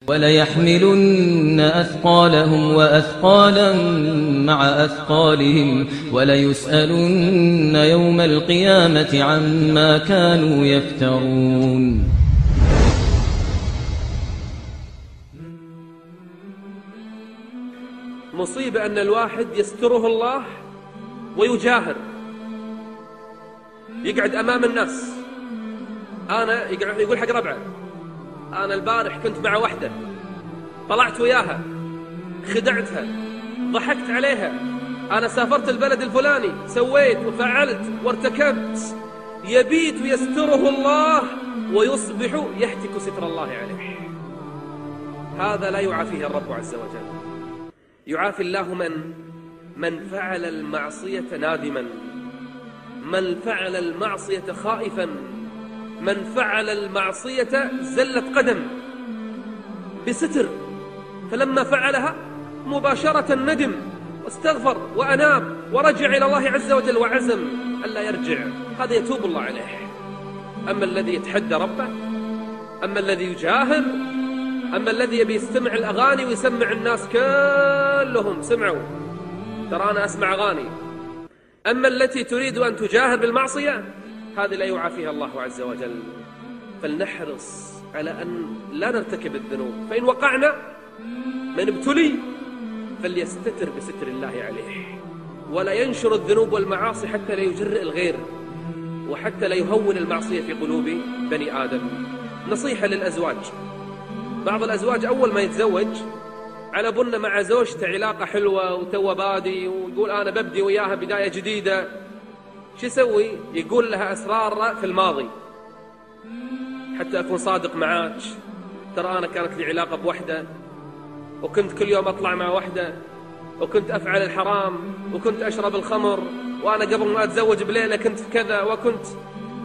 وليحملن أثقالهم وأثقالا مع أثقالهم وليسألن يوم القيامة عما كانوا يفترون. مصيبة أن الواحد يستره الله ويجاهر، يقعد أمام الناس، أنا يقول حق ربعه أنا البارح كنت مع وحدة، طلعت وياها، خدعتها، ضحكت عليها، أنا سافرت البلد الفلاني، سويت وفعلت وارتكبت. يبيت يستره الله ويصبح يحتك ستر الله عليه. هذا لا يعافيه الرب عز وجل. يعافي الله من فعل المعصية نادما، من فعل المعصية خائفا، من فعل المعصية زلت قدم بستر، فلما فعلها مباشرة ندم واستغفر وأناب ورجع إلى الله عز وجل وعزم ألا يرجع، هذا يتوب الله عليه. أما الذي يتحدى ربه، أما الذي يجاهر، أما الذي يبي يستمع الأغاني ويسمع الناس كلهم سمعوا ترى أنا أسمع أغاني، أما التي تريد أن تجاهر بالمعصية هذه لا يعافيها الله عز وجل. فلنحرص على أن لا نرتكب الذنوب، فإن وقعنا من ابتلي فليستتر بستر الله عليه، ولا ينشر الذنوب والمعاصي حتى لا يجرئ الغير وحتى لا يهون المعصية في قلوب بني آدم. نصيحة للأزواج، بعض الأزواج أول ما يتزوج على بنا مع زوجته علاقة حلوة وتو بادي ويقول أنا ببدي وياها بداية جديدة، شو يسوي؟ يقول لها أسرار في الماضي حتى أكون صادق معاك، ترى أنا كانت لي علاقة بوحدة وكنت كل يوم أطلع مع وحدة وكنت أفعل الحرام وكنت أشرب الخمر وأنا قبل ما أتزوج بليلة كنت في كذا وكنت،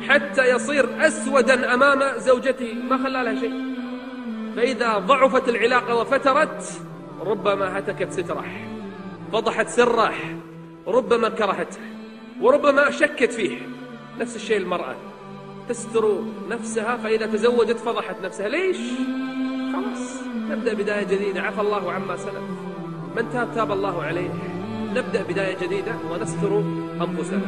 حتى يصير أسودا أمام زوجتي ما خلى لها شيء. فإذا ضعفت العلاقة وفترت ربما هتكت ستره، فضحت سره، ربما كرهته وربما شكت فيه. نفس الشيء المرأة تستر نفسها، فإذا تزوجت فضحت نفسها. ليش؟ خلاص نبدأ بداية جديدة، عفى الله عما سلف، من تاب تاب الله عليه. نبدأ بداية جديدة ونستر أنفسنا.